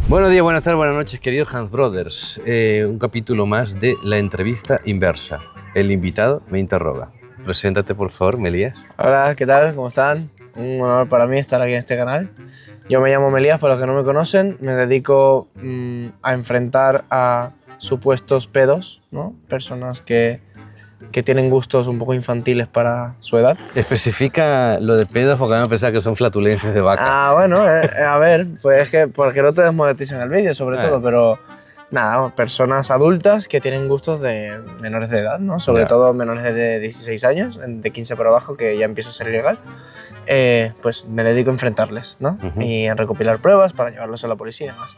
Buenos días, buenas tardes, buenas noches, queridos Hans Brothers. Un capítulo más de La Entrevista Inversa. El invitado me interroga. Preséntate, por favor, Melías. Hola, ¿qué tal? ¿Cómo están? Un honor para mí estar aquí en este canal. Yo me llamo Melías, para los que no me conocen. Me dedico a enfrentar a supuestos pedos, ¿no? Personas que tienen gustos un poco infantiles para su edad. Especifica lo de pedos porque me a pensar que son flatulencias de vaca. Ah, bueno, a ver, pues es que porque no te desmoneticen el vídeo, sobre todo, pero nada, personas adultas que tienen gustos de menores de edad, ¿no? Sobre todo menores de 16 años, de 15 para abajo, que ya empieza a ser ilegal. Pues me dedico a enfrentarles, ¿no? Y a recopilar pruebas para llevarlos a la policía y demás.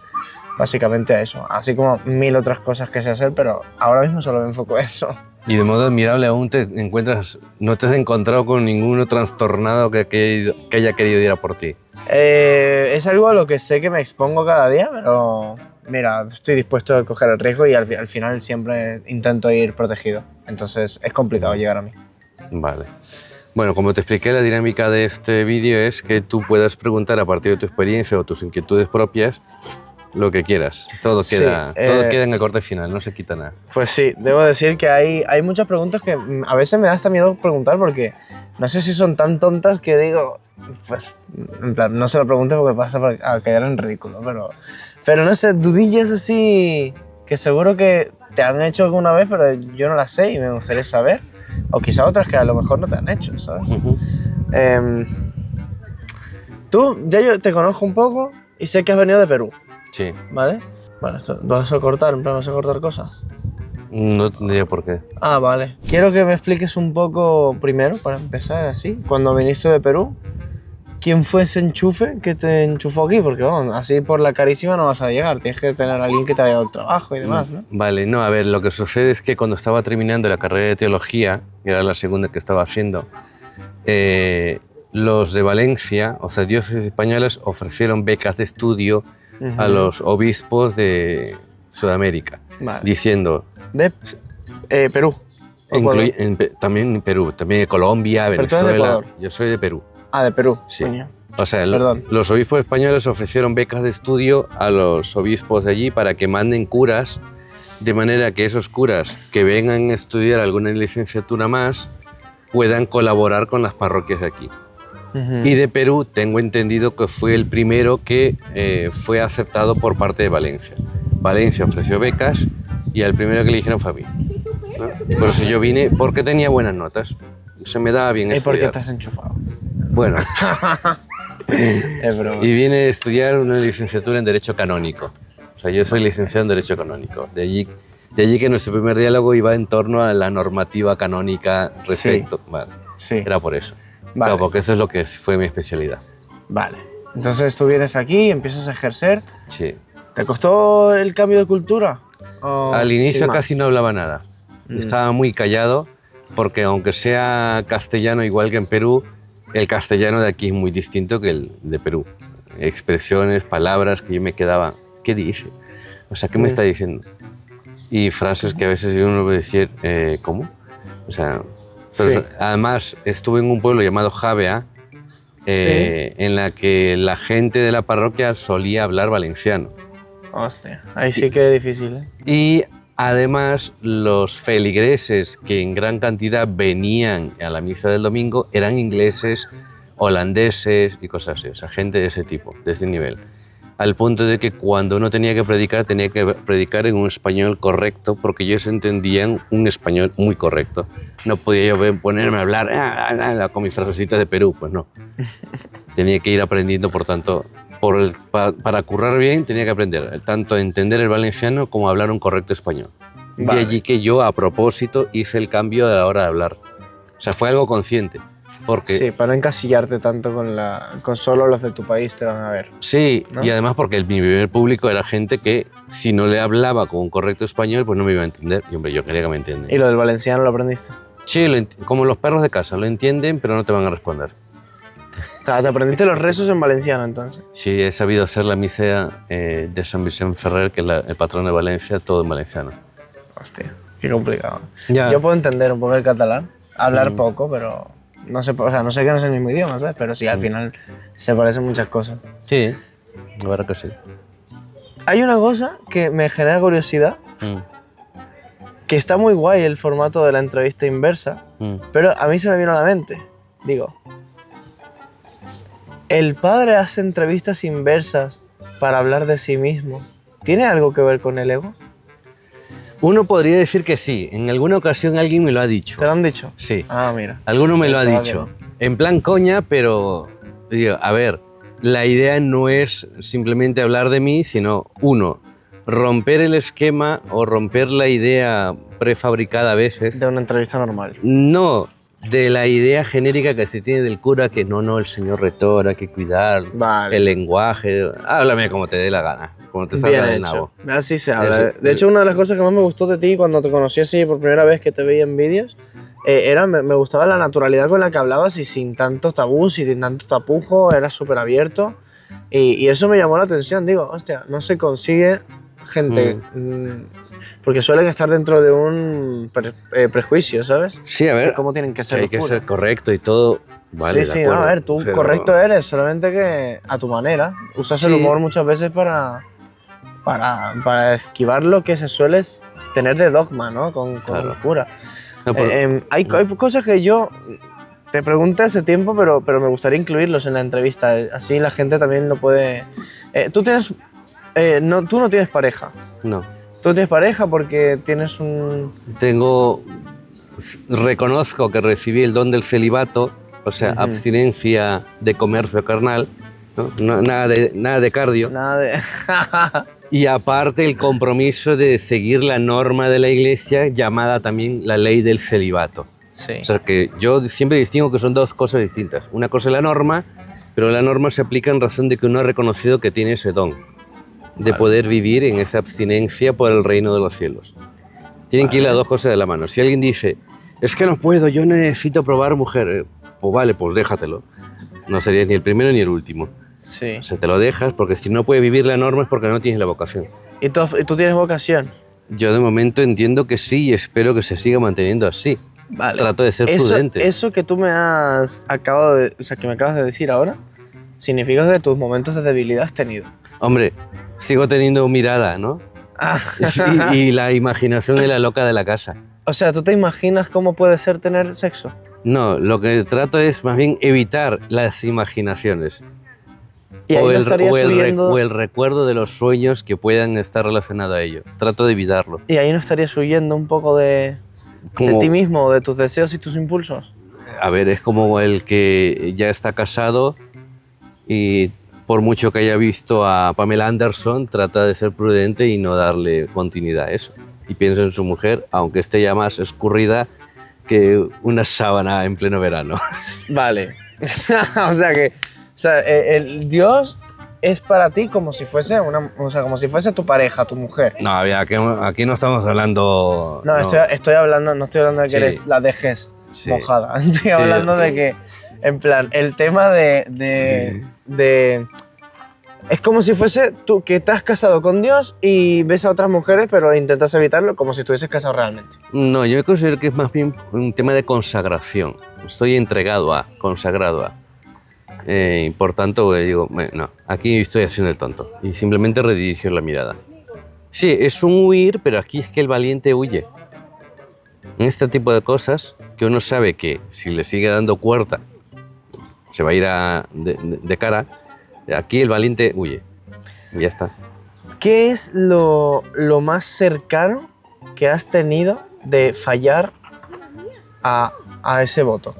Básicamente a eso, así como mil otras cosas que sé hacer, pero ahora mismo solo me enfoco en eso. Y de modo admirable aún no te has encontrado con ninguno trastornado que haya querido ir a por ti. Es algo a lo que sé que me expongo cada día, pero mira, estoy dispuesto a coger el riesgo y al final siempre intento ir protegido. Entonces es complicado llegar a mí. Vale. Bueno, como te expliqué, la dinámica de este vídeo es que tú puedas preguntar a partir de tu experiencia o tus inquietudes propias lo que quieras. Todo queda en el corte final, no se quita nada. Pues sí, debo decir que hay muchas preguntas que a veces me da hasta miedo preguntar porque no sé si son tan tontas que digo, pues en plan, no se lo pregunte porque pasa a quedar en ridículo, pero no sé, dudillas así que seguro que te han hecho alguna vez, pero yo no las sé y me gustaría saber. O quizá otras que a lo mejor no te han hecho, ¿sabes? Tú, ya yo te conozco un poco y sé que has venido de Perú. Sí. ¿Vale? Bueno, esto, ¿vas a cortar? En plan, ¿vas a cortar cosas? No tendría por qué. Ah, vale. Quiero que me expliques un poco primero, para empezar así, cuando viniste de Perú, ¿quién fue ese enchufe que te enchufó aquí? Porque bueno, así por la carísima no vas a llegar, tienes que tener a alguien que te haya dado trabajo y demás, ¿no? Vale, no, a ver, lo que sucede es que cuando estaba terminando la carrera de teología, que era la segunda que estaba haciendo, los de Valencia, o sea, diócesis españolas, ofrecieron becas de estudio a los obispos de Sudamérica, diciendo... ¿De Perú? También en Perú, también en Colombia, Venezuela. ¿Pero tú eres de Ecuador? Yo soy de Perú. Ah, de Perú. Sí. Coño. O sea, Perdón. los obispos españoles ofrecieron becas de estudio a los obispos de allí para que manden curas, de manera que esos curas que vengan a estudiar alguna licenciatura más puedan colaborar con las parroquias de aquí. Y de Perú tengo entendido que fue el primero que fue aceptado por parte de Valencia. Valencia ofreció becas y al primero que le dijeron fue a mí, ¿no? Por eso yo vine, porque tenía buenas notas. Se me daba bien ¿Y por qué estudiar. estás enchufado? Bueno. Es broma. Y vine a estudiar una licenciatura en Derecho Canónico. O sea, yo soy licenciado en Derecho Canónico. De allí que nuestro primer diálogo iba en torno a la normativa canónica respecto. Sí. Vale. Sí. Era por eso. Vale. Claro, porque eso es lo que fue mi especialidad. Vale. Entonces tú vienes aquí, empiezas a ejercer. Sí. ¿Te costó el cambio de cultura? Al inicio casi no hablaba nada. Estaba muy callado porque aunque sea castellano igual que en Perú, el castellano de aquí es muy distinto que el de Perú. Expresiones, palabras que yo me quedaba, ¿qué dice? O sea, ¿qué me está diciendo? Y frases que a veces yo no puede decir, ¿cómo? O sea, pero además estuve en un pueblo llamado Javea, en la que la gente de la parroquia solía hablar valenciano. Hostia, ahí sí que es difícil, ¿eh? Y además los feligreses que en gran cantidad venían a la misa del domingo eran ingleses, holandeses y cosas así, o sea, gente de ese tipo, de ese nivel. Al punto de que cuando uno tenía que predicar en un español correcto, porque ellos entendían un español muy correcto. No podía yo ponerme a hablar con mis frasecitas de Perú, pues no. Tenía que ir aprendiendo, por tanto, para currar bien tenía que aprender tanto a entender el valenciano como a hablar un correcto español. De allí que yo, a propósito, hice el cambio a la hora de hablar. O sea, fue algo consciente. Porque, sí, para no encasillarte tanto con solo los de tu país te van a ver. Sí, ¿no? Y además porque mi primer público era gente que si no le hablaba con un correcto español, pues no me iba a entender. Y hombre, yo quería que me entiendan. ¿Y lo del valenciano lo aprendiste? Sí, como los perros de casa, lo entienden, pero no te van a responder. O sea, ¿te aprendiste los rezos en valenciano entonces? Sí, he sabido hacer la misa de San Vicente Ferrer, que es el patrón de Valencia, todo en valenciano. Hostia, qué complicado. Ya. Yo puedo entender un poco el catalán, hablar poco, pero no sé, o sea, no sé que no es el mismo idioma, ¿sabes? Pero sí, al final se parecen muchas cosas. Sí, la verdad que sí. Hay una cosa que me genera curiosidad, que está muy guay el formato de la entrevista inversa, pero a mí se me vino a la mente. Digo, ¿el padre hace entrevistas inversas para hablar de sí mismo? ¿Tiene algo que ver con el ego? Uno podría decir que sí. En alguna ocasión alguien me lo ha dicho. ¿Te lo han dicho? Sí. Ah, mira. Alguno me lo ha Pensaba dicho. En plan coña, pero digo, a ver, la idea no es simplemente hablar de mí, sino, uno, romper el esquema o romper la idea prefabricada a veces. De una entrevista normal. No, de la idea genérica que se tiene del cura, que no, el señor rector, hay que cuidar Vale. el lenguaje. Háblame como te dé la gana, como te salga del nabo. Así se habla. De hecho, una de las cosas que más me gustó de ti cuando te conocí así por primera vez que te veía en vídeos, me gustaba la naturalidad con la que hablabas y sin tantos tabús y sin tanto tapujo, eras súper abierto. Y eso me llamó la atención. Digo, hostia, no se consigue gente... porque suelen estar dentro de un prejuicio, ¿sabes? Sí, a ver. De cómo tienen que ser. Que hay que ser correcto y todo. Vale, sí, de acuerdo, no, a ver, tú pero... correcto eres, solamente que a tu manera. Usas el humor muchas veces para esquivar lo que se suele tener de dogma, ¿no? Con locura. No, hay cosas que yo te pregunté hace tiempo, pero me gustaría incluirlos en la entrevista. Así la gente también lo puede... tú no tienes pareja. No. Tú tienes pareja porque tienes un... Reconozco que recibí el don del celibato, o sea, abstinencia de comercio carnal, ¿no? Nada de cardio. Nada de... Y aparte el compromiso de seguir la norma de la Iglesia llamada también la ley del celibato. Sí. O sea que yo siempre distingo que son dos cosas distintas. Una cosa es la norma, pero la norma se aplica en razón de que uno ha reconocido que tiene ese don de poder vivir en esa abstinencia por el reino de los cielos. Tienen que ir las dos cosas de la mano. Si alguien dice, es que no puedo, yo necesito probar mujer, pues vale, pues déjatelo. No serías ni el primero ni el último. Sí. O sea, te lo dejas porque si no puedes vivir la norma es porque no tienes la vocación. ¿Y tú tienes vocación? Yo de momento entiendo que sí y espero que se siga manteniendo así. Vale. Trato de ser prudente. Eso que tú me que me acabas de decir ahora, significa que tus momentos de debilidad has tenido. Hombre, sigo teniendo mirada, ¿no? Sí, y la imaginación es la loca de la casa. O sea, ¿tú te imaginas cómo puede ser tener sexo? No, lo que trato es más bien evitar las imaginaciones. ¿Y o el recuerdo de los sueños que puedan estar relacionados a ello. Trato de evitarlo. ¿Y ahí no estarías huyendo un poco de ti mismo, de tus deseos y tus impulsos? A ver, es como el que ya está casado y por mucho que haya visto a Pamela Anderson, trata de ser prudente y no darle continuidad a eso. Y piensa en su mujer, aunque esté ya más escurrida que una sábana en pleno verano. Vale. O sea, el Dios es para ti como si fuese como si fuese tu pareja, tu mujer. No, aquí no estamos hablando... No. Estoy hablando, no estoy hablando de que la dejes mojada. Estoy hablando de que, en plan, el tema de es como si fuese tú que te has casado con Dios y ves a otras mujeres, pero intentas evitarlo como si estuvieses casado realmente. No, yo considero que es más bien un tema de consagración. Estoy consagrado a. Por tanto, digo, no, aquí estoy haciendo el tonto. Y simplemente redirigir la mirada. Sí, es un huir, pero aquí es que el valiente huye. En este tipo de cosas, que uno sabe que si le sigue dando cuerda, se va a ir de cara. Aquí el valiente huye. Y ya está. ¿Qué es lo más cercano que has tenido de fallar a ese voto?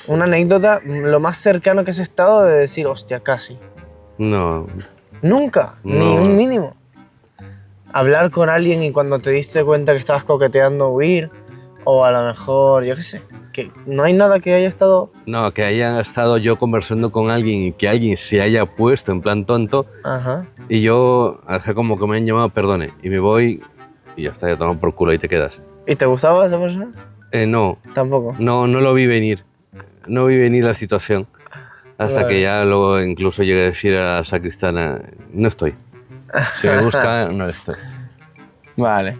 Una anécdota, lo más cercano que has estado de decir, hostia, casi. No. ¿Nunca? No. Ni un mínimo. Hablar con alguien y cuando te diste cuenta que estabas coqueteando huir, o a lo mejor, yo qué sé, que no hay nada que haya estado... No, que haya estado yo conversando con alguien y que alguien se haya puesto en plan tonto. Ajá. Y yo hace como que me han llamado, perdone, y me voy y ya está, ya tomo por culo y te quedas. ¿Y te gustaba esa persona? No. ¿Tampoco? No lo vi venir. No vi venir la situación. Hasta que ya luego incluso llegué a decir a la sacristana, no estoy. Si me busca, no estoy. Vale.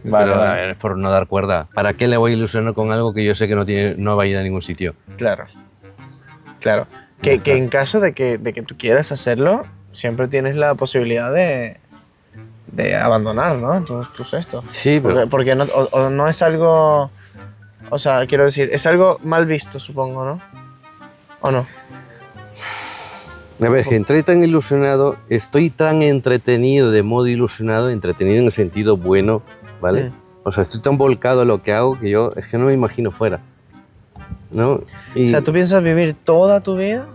Es por no dar cuerda. ¿Para qué le voy a ilusionar con algo que yo sé que no va a ir a ningún sitio? Claro. Que en caso de que tú quieras hacerlo, siempre tienes la posibilidad de abandonar, ¿no? Tus esto. Sí, pero... Porque no, o no es algo... O sea, quiero decir, es algo mal visto, supongo, ¿no? ¿O no? A ver, que entré tan ilusionado, estoy tan entretenido de modo ilusionado, entretenido en el sentido bueno, ¿vale? O sea, estoy tan volcado a lo que hago que yo es que no me imagino fuera, ¿no? Y, O sea, ¿tú piensas vivir toda tu vida?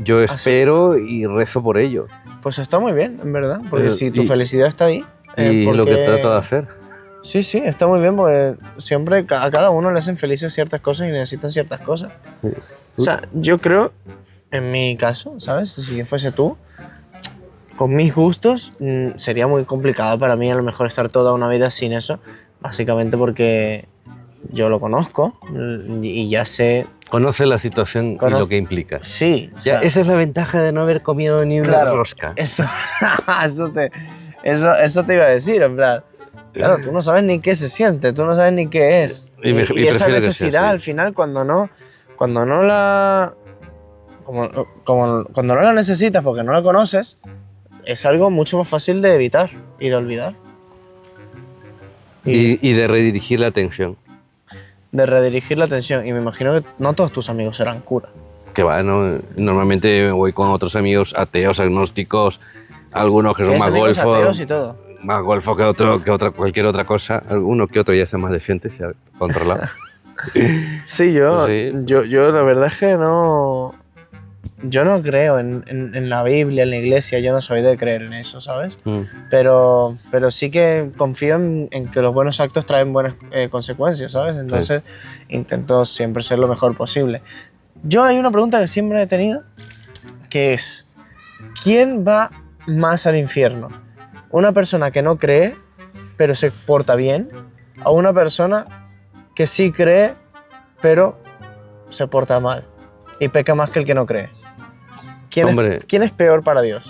yo espero y rezo por ello. Pues está muy bien, en verdad, porque si tu y- felicidad está ahí... Y lo que trato de hacer. Sí, sí, está muy bien porque siempre a cada uno le hacen felices ciertas cosas y necesitan ciertas cosas. O sea, yo creo, en mi caso, ¿sabes? Si yo fuese tú, con mis gustos, sería muy complicado para mí a lo mejor estar toda una vida sin eso, básicamente porque yo lo conozco y ya sé... Conoce la situación y lo que implica. Sí. Ya, esa es la ventaja de no haber comido ni una rosca. Eso te iba a decir, en plan... Claro, tú no sabes ni qué se siente, tú no sabes ni qué es. Y esa necesidad al final, cuando no la necesitas porque no la conoces, es algo mucho más fácil de evitar y de olvidar. Y de redirigir la atención. De redirigir la atención. Y me imagino que no todos tus amigos serán curas. Que va, ¿no? Normalmente voy con otros amigos ateos, agnósticos, algunos que son más golfos. Ateos y todo. Más golfo que cualquier otra cosa. Uno que otro ya está más decente, se ha controlado. Sí, yo la verdad es que no... Yo no creo en la Biblia, en la iglesia, yo no soy de creer en eso, ¿sabes? Pero sí que confío en que los buenos actos traen buenas consecuencias, ¿sabes? Entonces intento siempre ser lo mejor posible. Yo hay una pregunta que siempre he tenido, que es, ¿quién va más al infierno? ¿Una persona que no cree, pero se porta bien? ¿O una persona que sí cree, pero se porta mal y peca más que el que no cree? ¿Quién es peor para Dios?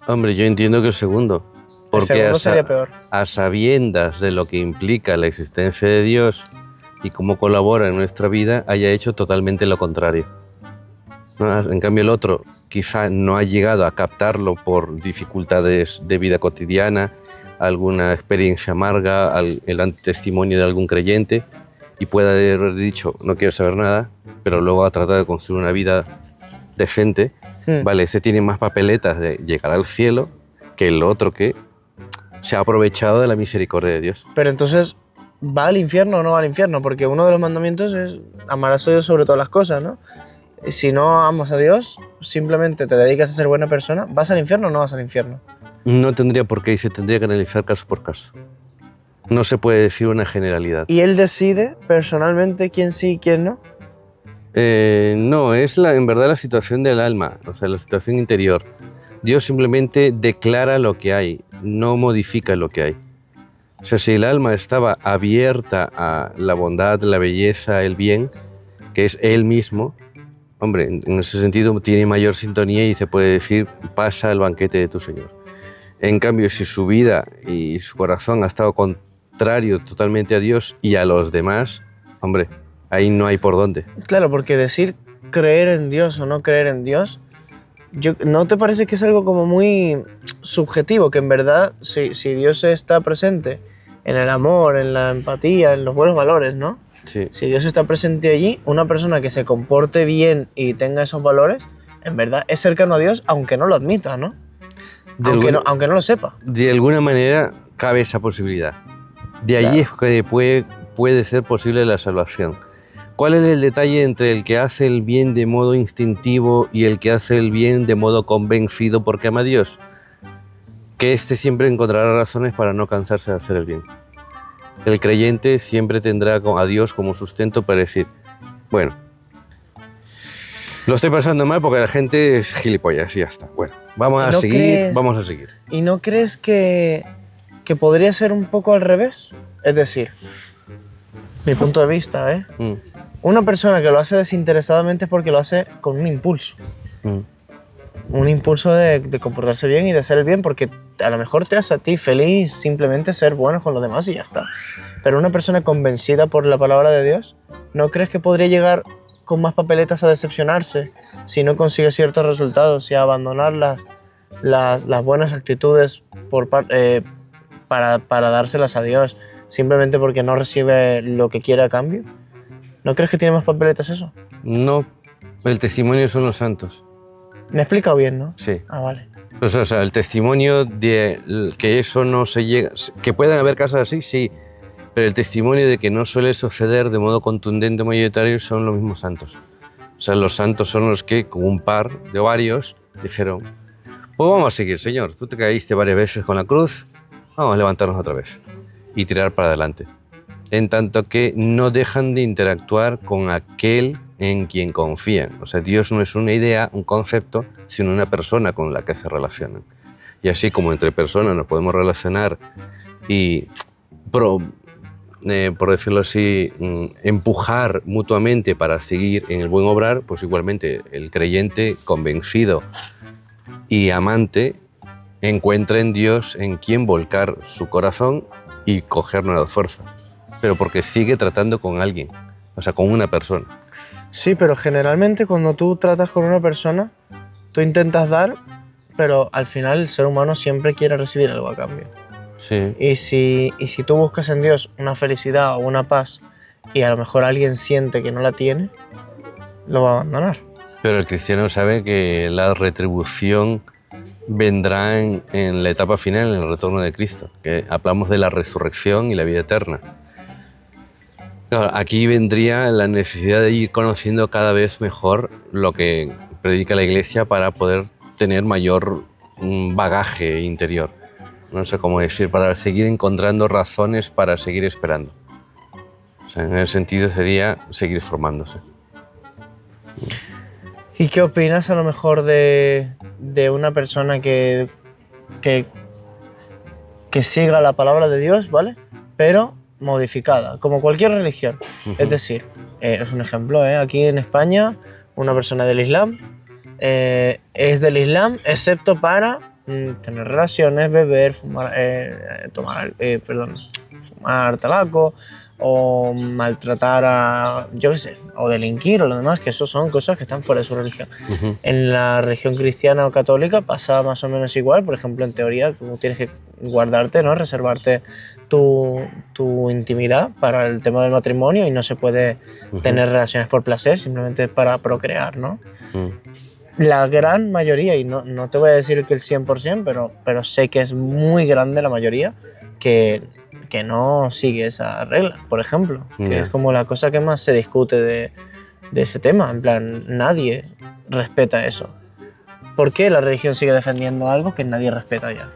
Hombre, yo entiendo que el segundo. Porque el segundo sería peor. A sabiendas de lo que implica la existencia de Dios y cómo colabora en nuestra vida, haya hecho totalmente lo contrario, ¿no? En cambio, el otro quizá no ha llegado a captarlo por dificultades de vida cotidiana, alguna experiencia amarga, el testimonio de algún creyente, y puede haber dicho, no quiero saber nada, pero luego ha tratado de construir una vida decente. Vale, ese tiene más papeletas de llegar al cielo que el otro que se ha aprovechado de la misericordia de Dios. Pero entonces, ¿va al infierno o no va al infierno? Porque uno de los mandamientos es amarás a Dios sobre todas las cosas, ¿no? Y si no amas a Dios, simplemente te dedicas a ser buena persona, ¿vas al infierno o no vas al infierno? No tendría por qué y se tendría que analizar caso por caso. No se puede decir una generalidad. ¿Y él decide personalmente quién sí y quién no? No, es en verdad la situación del alma, o sea, la situación interior. Dios simplemente declara lo que hay, no modifica lo que hay. O sea, si el alma estaba abierta a la bondad, la belleza, el bien, que es Él mismo, hombre, en ese sentido tiene mayor sintonía y se puede decir, pasa el banquete de tu Señor. En cambio, si su vida y su corazón ha estado contrario totalmente a Dios y a los demás, hombre, ahí no hay por dónde. Claro, porque decir creer en Dios o no creer en Dios, ¿no te parece que es algo como muy subjetivo? Que en verdad, si Dios está presente en el amor, en la empatía, en los buenos valores, ¿no? Sí. Si Dios está presente allí, una persona que se comporte bien y tenga esos valores, en verdad es cercano a Dios, aunque no lo admita, ¿no? Aunque no lo sepa. De alguna manera cabe esa posibilidad. De allí es que puede ser posible la salvación. ¿Cuál es el detalle entre el que hace el bien de modo instintivo y el que hace el bien de modo convencido porque ama a Dios? Que éste siempre encontrará razones para no cansarse de hacer el bien. El creyente siempre tendrá a Dios como sustento para decir, bueno, lo estoy pasando mal porque la gente es gilipollas y ya está. Bueno, vamos a seguir. ¿Y no crees que podría ser un poco al revés? Es decir, mi punto de vista, ¿eh? Una persona que lo hace desinteresadamente es porque lo hace con un impulso. Un impulso de comportarse bien y de hacer el bien, porque a lo mejor te hace a ti feliz simplemente ser bueno con los demás y ya está. Pero una persona convencida por la palabra de Dios, ¿no crees que podría llegar con más papeletas a decepcionarse si no consigue ciertos resultados y a abandonar las buenas actitudes para dárselas a Dios simplemente porque no recibe lo que quiere a cambio? ¿No crees que tiene más papeletas eso? No, el testimonio son los santos. Me he explicado bien, ¿no? Sí. Ah, vale. O sea, el testimonio de que eso no se llega... Que puedan haber casos así, sí. Pero el testimonio de que no suele suceder de modo contundente o mayoritario son los mismos santos. O sea, los santos son los que, con un par de varios, dijeron: pues vamos a seguir, Señor. Tú te caíste varias veces con la cruz, vamos a levantarnos otra vez y tirar para adelante. En tanto que no dejan de interactuar con aquel en quien confían. O sea, Dios no es una idea, un concepto, sino una persona con la que se relacionan. Y así como entre personas nos podemos relacionar y, por decirlo así, empujar mutuamente para seguir en el buen obrar, pues igualmente el creyente convencido y amante encuentra en Dios en quien volcar su corazón y coger nuevas fuerzas. Pero porque sigue tratando con alguien, o sea, con una persona. Sí, pero generalmente cuando tú tratas con una persona, tú intentas dar, pero al final el ser humano siempre quiere recibir algo a cambio. Sí. Y si tú buscas en Dios una felicidad o una paz y a lo mejor alguien siente que no la tiene, lo va a abandonar. Pero el cristiano sabe que la retribución vendrá en la etapa final, en el retorno de Cristo, que hablamos de la resurrección y la vida eterna. Claro, aquí vendría la necesidad de ir conociendo cada vez mejor lo que predica la Iglesia para poder tener mayor bagaje interior. No sé cómo decir, para seguir encontrando razones para seguir esperando. O sea, en ese sentido sería seguir formándose. ¿Y qué opinas a lo mejor de una persona que siga la palabra de Dios, ¿vale? Pero modificada, como cualquier religión? Es decir, es un ejemplo, aquí en España, una persona del Islam es del Islam, excepto para tener relaciones, beber, fumar, fumar tabaco o maltratar a, yo qué sé, o delinquir o lo demás, que eso son cosas que están fuera de su religión. En la religión cristiana o católica pasa más o menos igual. Por ejemplo, en teoría tú tienes que guardarte, ¿no? Reservarte tu intimidad para el tema del matrimonio y no se puede tener relaciones por placer, simplemente para procrear, ¿no? La gran mayoría, y no te voy a decir que el 100%, pero sé que es muy grande la mayoría que no sigue esa regla, por ejemplo, que es como la cosa que más se discute de ese tema. En plan, nadie respeta eso. ¿Por qué la religión sigue defendiendo algo que nadie respeta ya?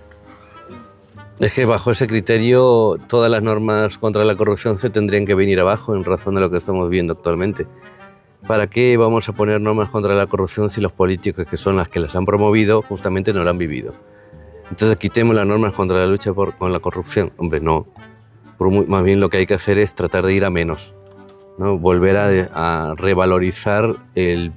Es que bajo ese criterio todas las normas contra la corrupción se tendrían que venir abajo en razón de lo que estamos viendo actualmente. ¿Para qué vamos a poner normas contra la corrupción si los políticos, que son las que las han promovido, justamente no la han vivido? Entonces quitemos las normas contra la lucha con la corrupción. Hombre, no. Más bien lo que hay que hacer es tratar de ir a menos, ¿no? Volver a revalorizar el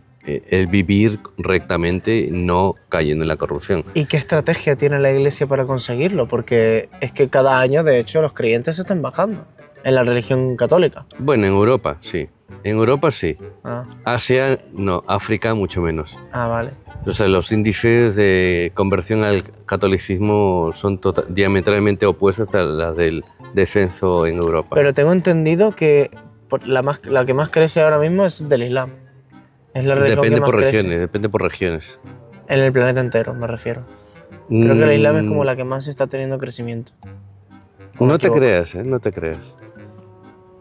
vivir rectamente, no cayendo en la corrupción. ¿Y qué estrategia tiene la Iglesia para conseguirlo? Porque es que cada año, de hecho, los creyentes se están bajando en la religión católica. Bueno, en Europa sí. En Europa sí. Ah. Asia no, África mucho menos. Ah, vale. O sea, los índices de conversión al catolicismo son diametralmente opuestos a las del descenso en Europa. Pero tengo entendido que la que más crece ahora mismo es del Islam. Es la religión depende que más por regiones, crece. depende por regiones. En el planeta entero, me refiero. Creo que el Islam es como la que más está teniendo crecimiento. No te creas, no te creas.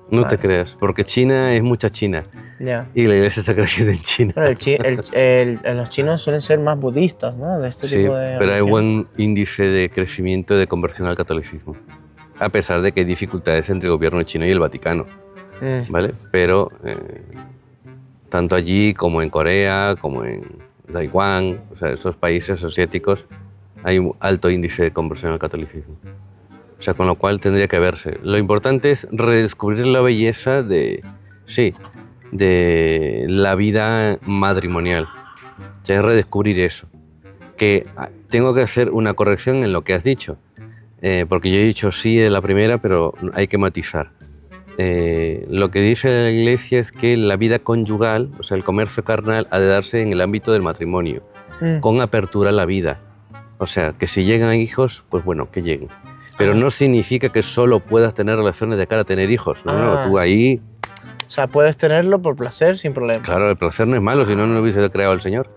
No Vale. te creas, porque China es mucha China. Ya. Y la iglesia está creciendo en China. Pero los chinos suelen ser más budistas, ¿no? De este Sí, tipo de pero hay religión. buen índice de crecimiento de conversión al catolicismo. A pesar de que hay dificultades entre el gobierno chino y el Vaticano, ¿vale? Pero tanto allí como en Corea, como en Taiwán, o sea, esos países asiáticos, hay un alto índice de conversión al catolicismo. O sea, con lo cual tendría que verse. Lo importante es redescubrir la belleza de la vida matrimonial. O sea, es redescubrir eso. Que tengo que hacer una corrección en lo que has dicho. Porque yo he dicho sí de la primera, pero hay que matizar. Lo que dice la Iglesia es que la vida conyugal, o sea, el comercio carnal, ha de darse en el ámbito del matrimonio, con apertura a la vida. O sea, que si llegan hijos, pues bueno, que lleguen. Pero no significa que solo puedas tener relaciones de cara a tener hijos. No, tú ahí... O sea, puedes tenerlo por placer sin problema. Claro, el placer no es malo, si no, no lo hubiese creado el Señor.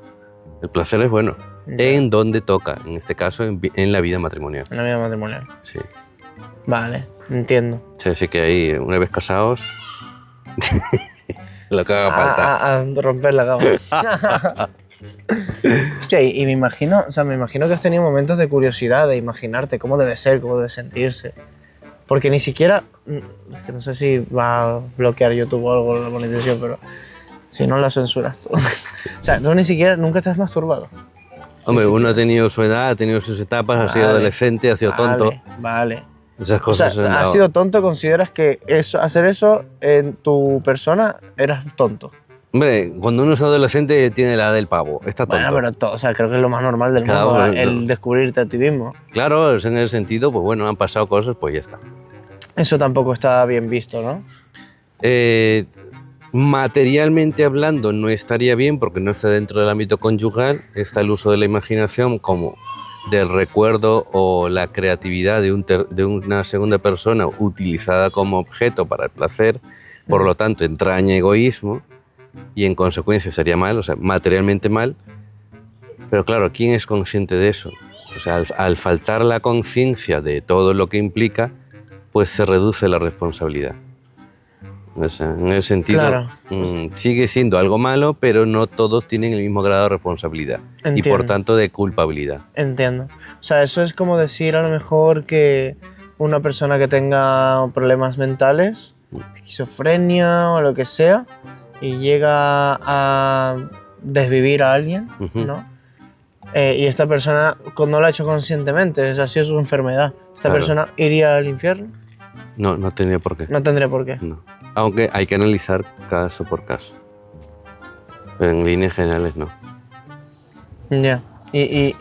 El placer es bueno. En donde toca, en este caso, en la vida matrimonial. En la vida matrimonial. Sí. Vale, entiendo. Sí, así que ahí, una vez casados, lo que haga falta. A romper la cama. Hostia, y me imagino que has tenido momentos de curiosidad, de imaginarte cómo debe ser, cómo debe sentirse. Porque ni siquiera, es que no sé si va a bloquear YouTube o algo la monetización, pero si no la censuras todo. O sea, tú ni siquiera, nunca te has masturbado. Hombre, uno ha tenido su edad, ha tenido sus etapas, ha sido adolescente, ha sido tonto. Vale. Esas cosas. O sea, has sido tonto, ¿consideras que hacer eso en tu persona eras tonto? Hombre, cuando uno es adolescente tiene la edad del pavo, está tonto. Bueno, pero o sea, creo que es lo más normal del mundo, Pues, el descubrirte a ti mismo. Claro, en ese sentido, pues bueno, han pasado cosas, pues ya está. Eso tampoco está bien visto, ¿no? Materialmente hablando no estaría bien porque no está dentro del ámbito conyugal, está el uso de la imaginación como del recuerdo o la creatividad de una segunda persona utilizada como objeto para el placer, por lo tanto entraña egoísmo y en consecuencia sería mal, o sea, materialmente mal. Pero claro, ¿quién es consciente de eso? O sea, al faltar la conciencia de todo lo que implica, pues se reduce la responsabilidad. O sea, en ese sentido, claro. Sigue siendo algo malo, pero no todos tienen el mismo grado de responsabilidad. Entiendo. Y por tanto de culpabilidad. Entiendo. O sea, eso es como decir a lo mejor que una persona que tenga problemas mentales, esquizofrenia o lo que sea, y llega a desvivir a alguien, ¿no? Y esta persona no lo ha hecho conscientemente, esa ha sido su enfermedad. ¿Esta persona iría al infierno? No, no tendría por qué. No tendría por qué. No. Aunque hay que analizar caso por caso. Pero en líneas generales no. Ya. ¿Y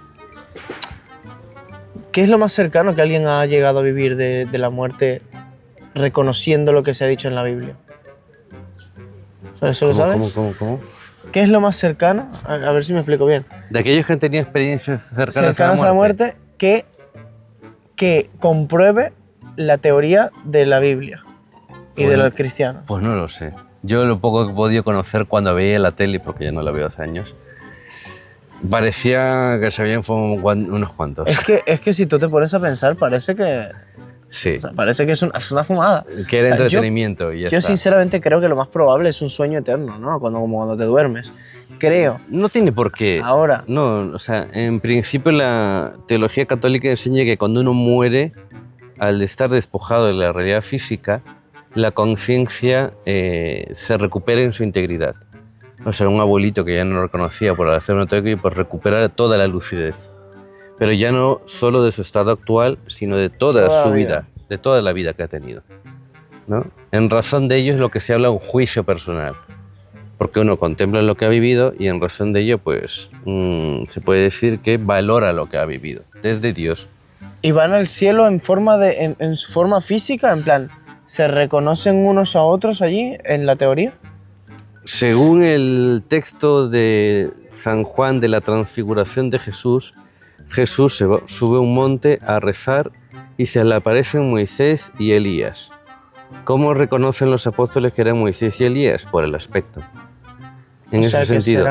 qué es lo más cercano que alguien ha llegado a vivir de la muerte reconociendo lo que se ha dicho en la Biblia? ¿Eso lo sabes? ¿Cómo? ¿Qué es lo más cercano? A ver si me explico bien. De aquellos que han tenido experiencias cercanas a la muerte que compruebe la teoría de la Biblia y de los cristianos. Pues no lo sé. Yo lo poco que he podido conocer cuando veía la tele, porque ya no la veo hace años, parecía que se habían fumado unos cuantos. Es que si tú te pones a pensar, parece que... Sí. O sea, parece que es una fumada. Que era entretenimiento y ya está. Yo sinceramente creo que lo más probable es un sueño eterno, ¿no? Como cuando te duermes. Creo. No tiene por qué. Ahora. No, o sea, en principio la teología católica enseña que cuando uno muere, al estar despojado de la realidad física, la conciencia se recupera en su integridad. O sea, un abuelito que ya no lo reconocía por hacer un ataque, pues recupera toda la lucidez. Pero ya no solo de su estado actual, sino de toda su vida, de toda la vida que ha tenido, ¿no? En razón de ello es lo que se habla un juicio personal, porque uno contempla lo que ha vivido y en razón de ello, pues, se puede decir que valora lo que ha vivido, desde Dios. ¿Y van al cielo en su forma física? En plan, ¿se reconocen unos a otros allí, en la teoría? Según el texto de San Juan de la Transfiguración de Jesús, Jesús sube a un monte a rezar y se le aparecen Moisés y Elías. ¿Cómo reconocen los apóstoles que eran Moisés y Elías? Por el aspecto. En ese sentido.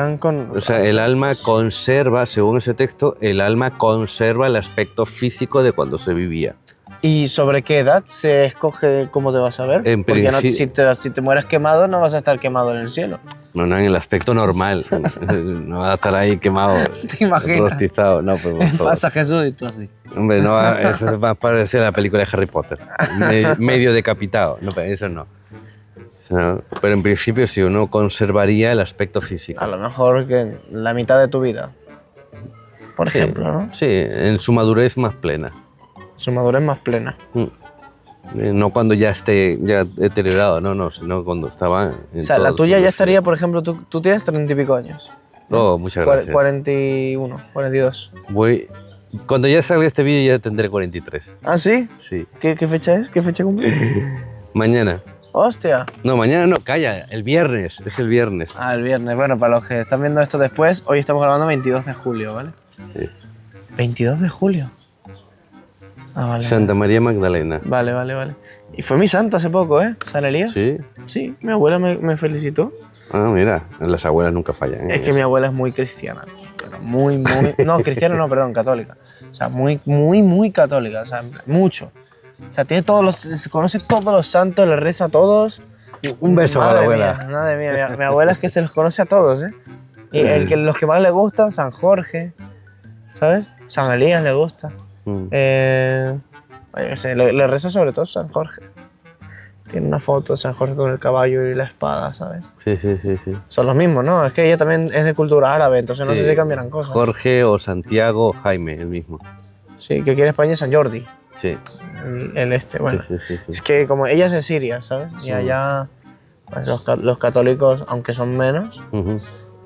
O sea, el alma conserva, según ese texto, el alma conserva el aspecto físico de cuando se vivía. ¿Y sobre qué edad se escoge cómo te vas a ver? En porque si te mueres quemado, no vas a estar quemado en el cielo. No, en el aspecto normal. No vas a estar ahí quemado, ¿te imaginas? Rostizado. No, pues, pasa Jesús y tú así. Hombre, no, eso es más parecido a la película de Harry Potter. Medio decapitado. No, eso no. Pero en principio sí, uno conservaría el aspecto físico. A lo mejor que la mitad de tu vida, por ejemplo, ¿no? Sí, en su madurez más plena. Su madurez más plena. No cuando ya esté ya deteriorado, no, sino cuando estaba... O sea, la tuya ya estaría, por ejemplo, tú tienes 30 y pico años. No, muchas gracias. 41, 42. Cuando ya salga este vídeo ya tendré 43. ¿Ah, sí? Sí. ¿Qué fecha es? ¿Qué fecha cumple? Mañana. ¡Hostia! No, mañana no, calla, el viernes, es el viernes. Ah, el viernes. Bueno, para los que están viendo esto después, hoy estamos grabando 22 de julio, ¿vale? Sí. 22 de julio. Ah, vale. Santa María Magdalena. Vale. Y fue mi santo hace poco, ¿eh? San Elías. Sí. Sí, mi abuela me felicitó. Ah, mira, las abuelas nunca fallan. Es que mi abuela es muy cristiana, tío, pero muy... No, cristiana no, perdón, católica. O sea, muy católica, o sea, mucho. O sea, se conoce todos los santos, le reza a todos. Un beso a la abuela. Madre mía, mi abuela es que se los conoce a todos, ¿eh? Y los que más le gustan, San Jorge, ¿sabes? San Elías le gusta. Oye, le reza sobre todo San Jorge. Tiene una foto de San Jorge con el caballo y la espada, ¿sabes? Sí. Son los mismos, ¿no? Es que ella también es de cultura árabe, entonces no sé si cambiarán cosas. Jorge o Santiago o Jaime, el mismo. Sí, que aquí en España es San Jordi. Sí. Bueno. Sí. Es que como ella es de Siria, ¿sabes? Y allá pues, los católicos, aunque son menos,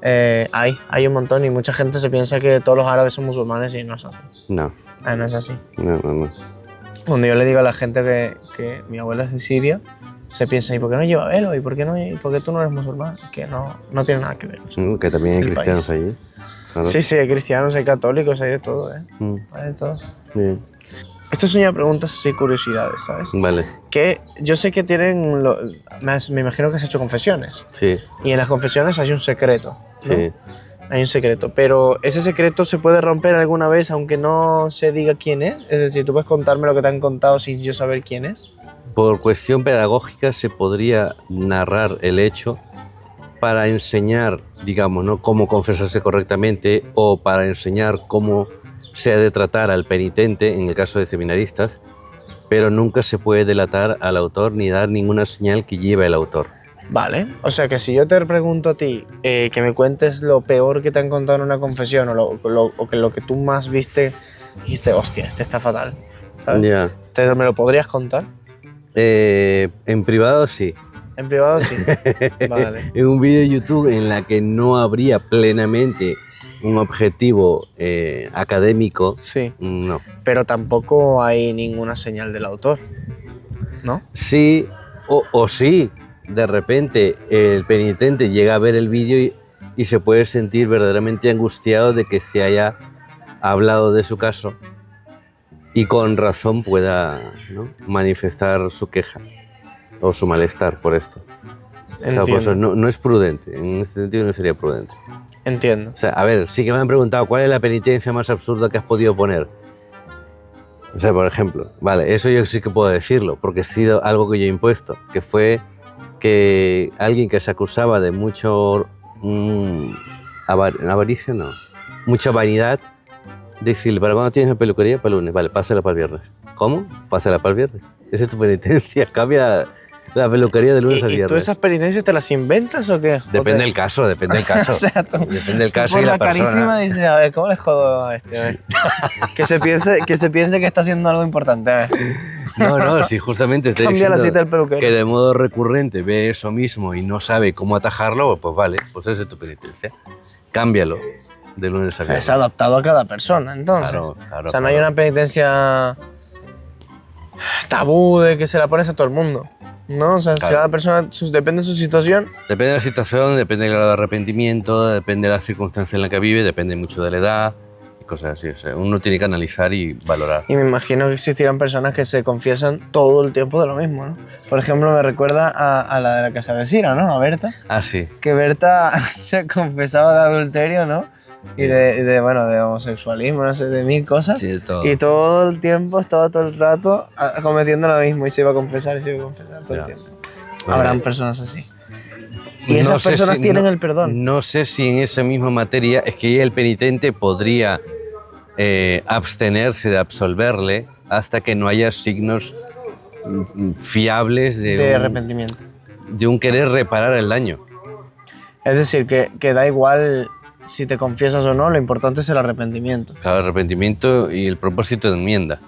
hay un montón y mucha gente se piensa que todos los árabes son musulmanes y no es así. No. No es así. No. Cuando yo le digo a la gente que mi abuela es de Siria, se piensa, ¿y por qué no lleva velo? ¿Y por qué tú no eres musulmán? Que no tiene nada que ver. O sea, Que también hay cristianos allí. Claro. Sí, hay cristianos, hay católicos, hay de todo, ¿eh? Hay de todo. Bien. Esto son ya preguntas así, curiosidades, ¿sabes? Vale. Que yo sé que tienen... me imagino que has hecho confesiones. Sí. Y en las confesiones hay un secreto, ¿no? Sí. Hay un secreto, pero ese secreto se puede romper alguna vez aunque no se diga quién es. Es decir, tú puedes contarme lo que te han contado sin yo saber quién es. Por cuestión pedagógica se podría narrar el hecho para enseñar, digamos, ¿no?, cómo confesarse correctamente o para enseñar cómo se ha de tratar al penitente en el caso de seminaristas, pero nunca se puede delatar al autor ni dar ninguna señal que lleve al autor. Vale, o sea que si yo te pregunto a ti que me cuentes lo peor que te han contado en una confesión o lo que tú más viste, dijiste, hostia, este está fatal, ¿sabes? Ya. ¿Me lo podrías contar? En privado sí. En privado sí. Vale. En un vídeo de YouTube en la que no habría plenamente un objetivo académico, Sí. no. Pero tampoco hay ninguna señal del autor, ¿no? Sí, o sí. De repente el penitente llega a ver el vídeo y se puede sentir verdaderamente angustiado de que se haya hablado de su caso y con razón pueda, ¿no?, manifestar su queja o su malestar por esto. Entiendo. Pues no es prudente, en ese sentido no sería prudente. Entiendo. O sea, a ver, sí que me han preguntado cuál es la penitencia más absurda que has podido poner. O sea, por ejemplo, vale, eso yo sí que puedo decirlo, porque ha sido algo que yo he impuesto, que fue que alguien que se acusaba de mucho avaricia, no, mucha vanidad, decirle, ¿para cuándo tienes la peluquería? Para el lunes, vale, pásala para el viernes. ¿Cómo? Pásala para el viernes. Esa es tu penitencia, cambia la peluquería de lunes al viernes. ¿Y tú esas penitencias te las inventas o qué? Depende del caso, depende del caso. O sea, depende del caso por y la carísima persona. dices, a ver, ¿cómo le jodo a este? A ver. que se piense que está haciendo algo importante. A ver. No, si justamente estoy Cambia la diciendo cita del peluquero. que de modo recurrente ve eso mismo y no sabe cómo atajarlo, pues vale, pues esa es tu penitencia. Cámbialo de lunes a viernes. Es adaptado a cada persona, entonces. Claro. O sea, no hay una penitencia tabú de que se la pones a todo el mundo, ¿no? O sea, Claro. cada persona depende de su situación. Depende de la situación, depende del grado de arrepentimiento, depende de la circunstancia en la que vive, depende mucho de la edad y cosas así. O sea, uno tiene que analizar y valorar. Y me imagino que existirán personas que se confiesan todo el tiempo de lo mismo, ¿no? Por ejemplo, me recuerda a la de la casa vecina, ¿no? A Berta. Ah, sí. Que Berta se confesaba de adulterio, ¿no? Y de homosexualismo, no sé, de mil cosas. Sí, de todo. Y todo el tiempo, estaba todo el rato cometiendo lo mismo y se iba a confesar y se iba a confesar todo Ya. el tiempo. Vale. Habrán personas así. Y No esas sé personas si- tienen no- el perdón. No sé si en esa misma materia es que el penitente podría abstenerse de absolverle hasta que no haya signos fiables De arrepentimiento. de un querer reparar el daño. Es decir, que da igual si te confiesas o no, lo importante es el arrepentimiento. Claro, el arrepentimiento y el propósito de enmienda.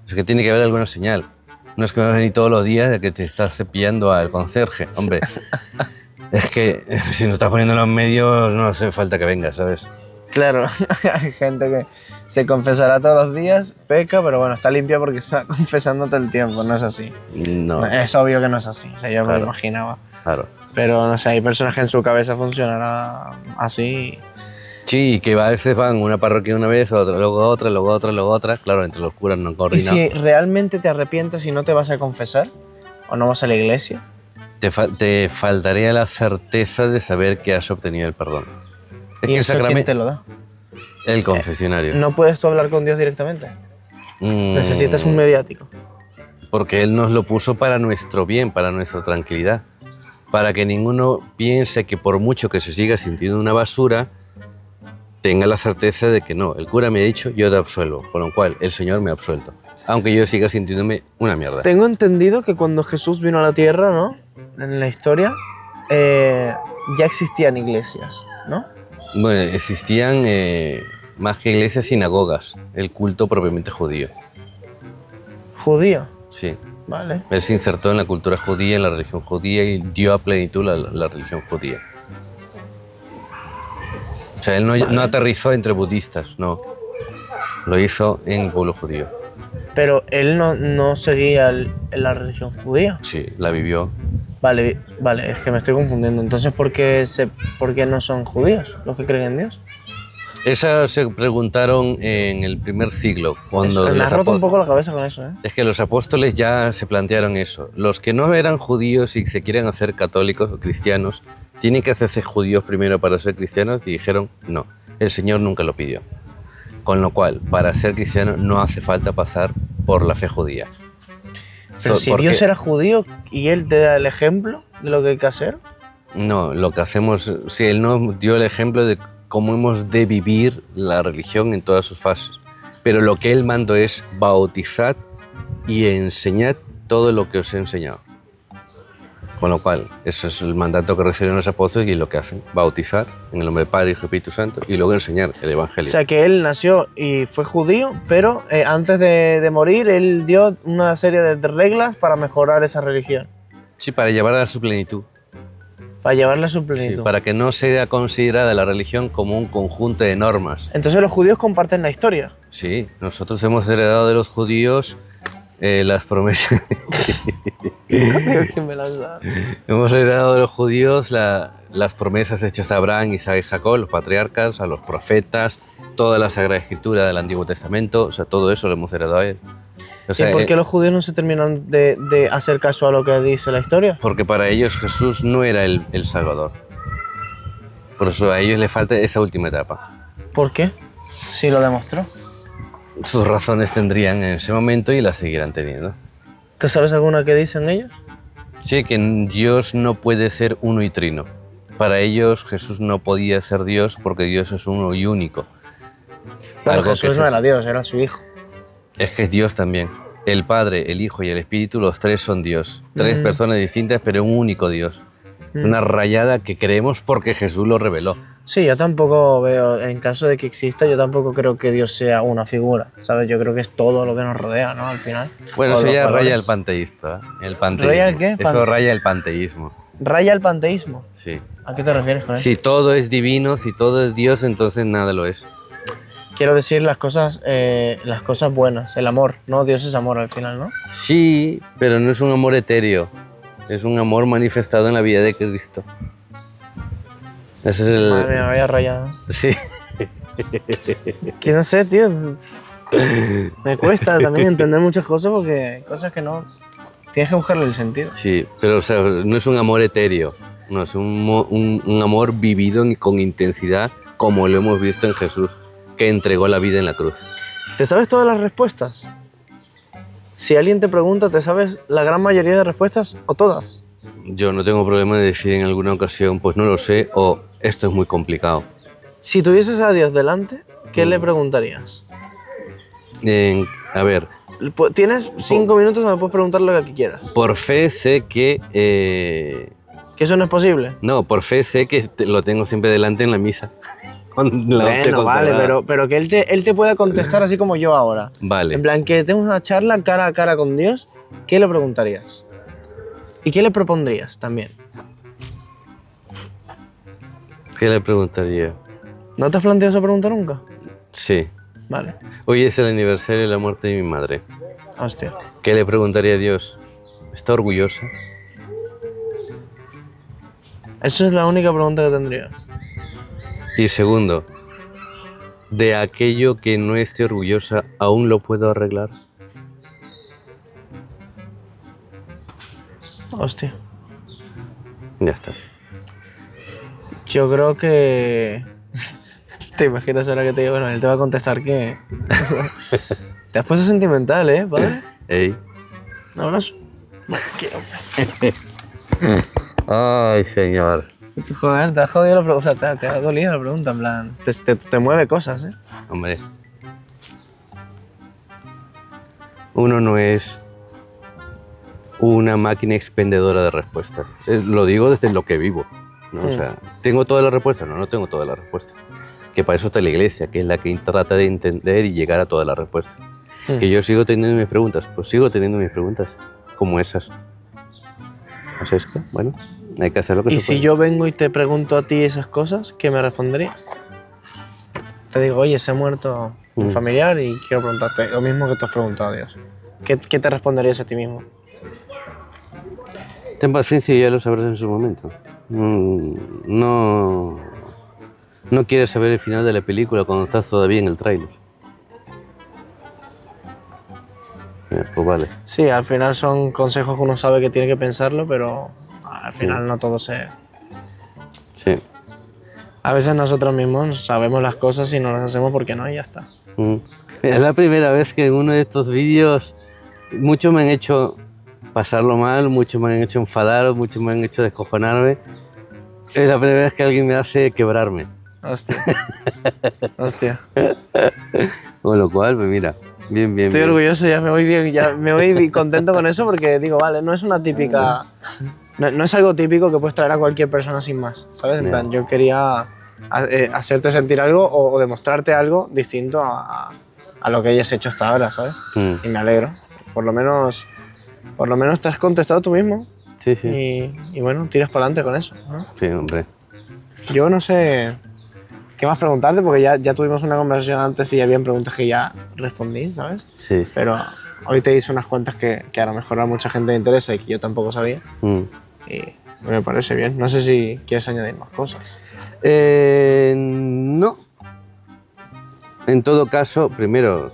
Es que tiene que haber alguna señal. No es que vas a venir todos los días de que te estás cepillando al conserje. Hombre, es que si no estás poniendo los medios no hace falta que vengas, ¿sabes? Claro, hay gente que se confesará todos los días, peca, pero bueno, está limpia porque se va confesando todo el tiempo, no es así. No, Es obvio que no es así, o sea, yo me Claro. lo imaginaba. claro. Pero no sé, hay personas que en su cabeza funcionará así. Sí, que a veces van a una parroquia una vez, otra, luego otra, luego otra, luego otra. Claro, entre los curas no ¿Y coordinan. si realmente te arrepientes y no te vas a confesar? ¿O no vas a la iglesia? Te faltaría la certeza de saber que has obtenido el perdón. Es ¿Y que el eso quién sacramento... te lo da? El confesionario. ¿No puedes tú hablar con Dios directamente? Necesitas un mediático. Porque Él nos lo puso para nuestro bien, para nuestra tranquilidad. Para que ninguno piense que por mucho que se siga sintiendo una basura, tenga la certeza de que no. El cura me ha dicho, yo te absuelvo. Con lo cual, el Señor me ha absuelto. Aunque yo siga sintiéndome una mierda. Tengo entendido que cuando Jesús vino a la tierra, ¿no? En la historia, ya existían iglesias, ¿no? Bueno, existían más que iglesias, sinagogas. El culto propiamente judío. Judío. Sí. Vale. Él se insertó en la cultura judía, en la religión judía y dio a plenitud la religión judía. O sea, él no aterrizó entre budistas, no. Lo hizo en el pueblo judío. Pero él no seguía la religión judía. Sí, la vivió. Vale, es que me estoy confundiendo. Entonces, ¿por qué no son judíos los que creen en Dios? Esa se preguntaron en el primer siglo. Cuando Me ha roto un poco la cabeza con eso, ¿eh? Es que los apóstoles ya se plantearon eso. Los que no eran judíos y se quieren hacer católicos o cristianos, tienen que hacerse judíos primero para ser cristianos, y dijeron no. El Señor nunca lo pidió. Con lo cual, para ser cristiano no hace falta pasar por la fe judía. Pero si Dios era judío y Él te da el ejemplo de lo que hay que hacer. No, lo que hacemos, si Él nos dio el ejemplo de cómo hemos de vivir la religión en todas sus fases. Pero lo que Él mandó es bautizad y enseñad todo lo que os he enseñado. Con lo cual, ese es el mandato que recibieron los apóstoles y lo que hacen, bautizar en el nombre del Padre, Hijo y Espíritu Santo y luego enseñar el Evangelio. O sea que Él nació y fue judío, pero antes de morir Él dio una serie de reglas para mejorar esa religión. Sí, para llevarla a su plenitud. Para llevarla a su plenitud. Sí, para que no sea considerada la religión como un conjunto de normas. Entonces los judíos comparten la historia. Sí, nosotros hemos heredado de los judíos las promesas. Hemos heredado de los judíos las promesas hechas a Abraham, Isaac y Jacob, los patriarcas, a los profetas, toda la Sagrada Escritura del Antiguo Testamento, o sea, todo eso lo hemos heredado a él. O sea, ¿Y por qué los judíos no se terminan de hacer caso a lo que dice la historia? Porque para ellos Jesús no era el Salvador. Por eso a ellos les falta esa última etapa. ¿Por qué? Sí, lo demostró. Sus razones tendrían en ese momento y las seguirán teniendo. ¿Tú sabes alguna que dicen ellos? Sí, que Dios no puede ser uno y trino. Para ellos Jesús no podía ser Dios porque Dios es uno y único. Pero Jesús no era Dios, era su hijo. Es que es Dios también. El Padre, el Hijo y el Espíritu, los tres son Dios. Tres personas distintas, pero un único Dios. Es una rayada que creemos porque Jesús lo reveló. Sí, yo tampoco veo, en caso de que exista, yo tampoco creo que Dios sea una figura, ¿sabes? Yo creo que es todo lo que nos rodea, ¿no? Al final. Bueno, eso ya raya el panteísta, ¿eh? El panteísmo. ¿Raya el qué? Eso raya el panteísmo. ¿Raya el panteísmo? Sí. ¿A qué te refieres con eso? Si todo es divino, si todo es Dios, entonces nada lo es. Quiero decir las cosas buenas, el amor, ¿no? Dios es amor al final, ¿no? Sí, pero no es un amor etéreo. Es un amor manifestado en la vida de Cristo. Ese es el... Madre mía, me había rayado. Sí. Que no sé, tío. Me cuesta también entender muchas cosas porque hay cosas que no... Tienes que buscarle el sentido. Sí, pero o sea, no es un amor etéreo. No, es un amor vivido con intensidad como lo hemos visto en Jesús, que entregó la vida en la cruz. ¿Te sabes todas las respuestas? Si alguien te pregunta, ¿te sabes la gran mayoría de respuestas o todas? Yo no tengo problema de decir en alguna ocasión, pues no lo sé, o esto es muy complicado. Si tuvieses a Dios delante, ¿qué le preguntarías? A ver... Tienes 5 minutos donde puedes preguntar lo que quieras. Por fe sé que... ¿Que eso no es posible? No, por fe sé que lo tengo siempre delante en la misa. Bueno, vale, pero que él te pueda contestar así como yo ahora. Vale. En plan, que tengas una charla cara a cara con Dios, ¿qué le preguntarías? ¿Y qué le propondrías también? ¿Qué le preguntaría? ¿No te has planteado esa pregunta nunca? Sí. Vale. Hoy es el aniversario de la muerte de mi madre. Hostia. ¿Qué le preguntaría a Dios? ¿Está orgullosa? Esa es la única pregunta que tendría. Y segundo, de aquello que no esté orgullosa, ¿aún lo puedo arreglar? Hostia. Ya está. Yo creo que... ¿Te imaginas ahora que te digo? Bueno, él te va a contestar que... Te has puesto sentimental, ¿eh, padre? Ey. ¿Un abrazo? Ay, señor. Joder, te has jodido la pregunta, o sea, te ha dolido la pregunta, en plan... Te mueve cosas, ¿eh? Hombre. Uno no es una máquina expendedora de respuestas. Lo digo desde lo que vivo, ¿no? O sea, ¿tengo todas las respuestas? No, no tengo todas las respuestas. Que para eso está la iglesia, que es la que trata de entender y llegar a todas las respuestas. Que yo sigo teniendo mis preguntas, pues sigo teniendo mis preguntas, como esas. O sea, es que, bueno, hay que hacer lo que se ¿Y puede. si yo vengo y te pregunto a ti esas cosas, qué me responderías? Te digo, oye, se ha muerto un familiar y quiero preguntarte lo mismo que tú has preguntado a Dios. ¿Qué te responderías a ti mismo? Ten paciencia y ya lo sabrás en su momento. No quieres saber el final de la película cuando estás todavía en el tráiler. Pues vale. Sí, al final son consejos que uno sabe que tiene que pensarlo, pero al final no todo se... Sí. A veces nosotros mismos sabemos las cosas y no las hacemos porque no y ya está. Es la primera vez que en uno de estos vídeos muchos me han hecho pasarlo mal, muchos me han hecho enfadar, muchos me han hecho descojonarme. Es la primera vez que alguien me hace quebrarme. Hostia. Hostia. Con lo cual, pues mira, bien. Estoy orgulloso, ya me voy bien, ya me voy contento con eso porque digo, vale, no es una típica... No es algo típico que puedes traer a cualquier persona sin más, ¿sabes? En plan, yo quería hacerte sentir algo o demostrarte algo distinto a lo que hayas hecho hasta ahora, ¿sabes? Y me alegro. Por lo menos te has contestado tú mismo. Sí. Y bueno, tiras para adelante con eso, ¿no? Sí, hombre. Yo no sé qué más preguntarte porque ya tuvimos una conversación antes y habían preguntas que ya respondí, ¿sabes? Sí. Pero hoy te hice unas cuentas que a lo mejor a mucha gente le interesa y que yo tampoco sabía. Y me parece bien. No sé si quieres añadir más cosas. No. En todo caso, primero,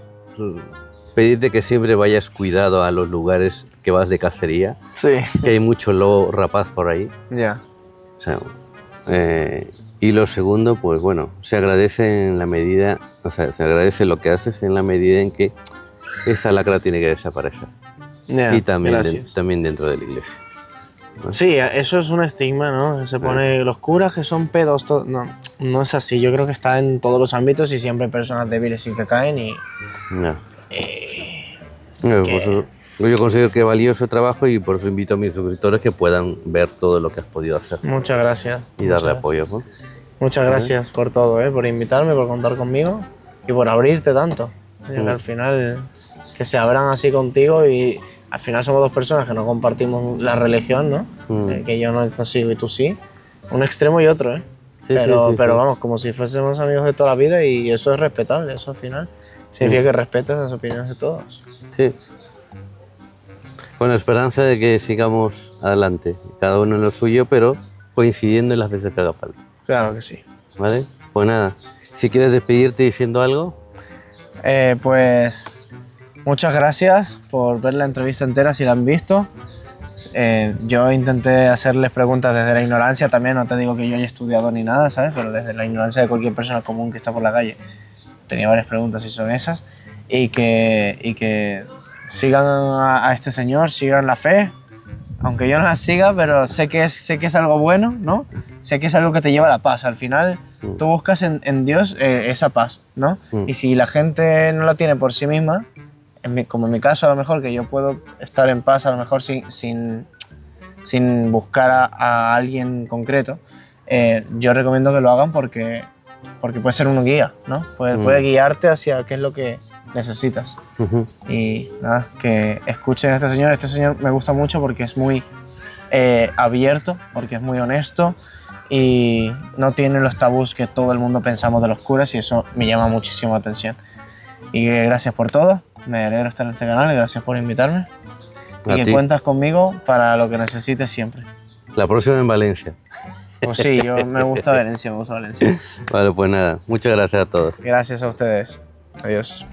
pedirte que siempre vayas cuidado a los lugares que vas de cacería. Sí. Que hay mucho lobo rapaz por ahí. Ya. O sea, y lo segundo, pues bueno, se agradece en la medida, o sea, se agradece lo que haces en la medida en que esa lacra tiene que desaparecer. Ya, Y también, gracias. también dentro de la iglesia. Sí, eso es un estigma, ¿no? Que se pone los curas que son pedos. No es así. Yo creo que está en todos los ámbitos y siempre hay personas débiles y que caen y... No. Por eso, yo considero que es valioso trabajo y por eso invito a mis suscriptores que puedan ver todo lo que has podido hacer Muchas gracias. y darle apoyo, ¿no? Muchas gracias por todo, por invitarme, por contar conmigo y por abrirte tanto. Que al final que se abran así contigo y al final somos dos personas que no compartimos la religión, ¿no? Que yo no sigo y tú sí. Un extremo y otro, ¿eh? Sí, pero vamos, como si fuésemos amigos de toda la vida y eso es respetable, eso al final significa que respetas las opiniones de todos. Sí. Con la esperanza de que sigamos adelante, cada uno en lo suyo, pero coincidiendo en las veces que haga falta. Claro que sí. ¿Vale? Pues nada, si quieres despedirte diciendo algo. Pues muchas gracias por ver la entrevista entera si la han visto. Yo intenté hacerles preguntas desde la ignorancia también, no te digo que yo haya estudiado ni nada, ¿sabes? Pero desde la ignorancia de cualquier persona común que está por la calle. Tenía varias preguntas y son esas. Y que sigan a este señor, sigan la fe. Aunque yo no la siga, pero sé que es algo bueno, ¿no? Sé que es algo que te lleva a la paz. Al final, tú buscas en Dios esa paz, ¿no? Y si la gente no la tiene por sí misma, como en mi caso a lo mejor, que yo puedo estar en paz a lo mejor sin buscar a alguien concreto, yo recomiendo que lo hagan porque puede ser una guía, ¿no? Puede guiarte hacia qué es lo que necesitas. Y nada, que escuchen a este señor. Este señor me gusta mucho porque es muy abierto, porque es muy honesto y no tiene los tabús que todo el mundo pensamos de los curas y eso me llama muchísimo la atención. Y gracias por todo, me alegro estar en este canal y gracias por invitarme. Y que cuentas conmigo para lo que necesites siempre. La próxima en Valencia. Pues sí, me gusta Valencia, me gusta Valencia. Vale, pues nada, muchas gracias a todos. Gracias a ustedes. Adiós.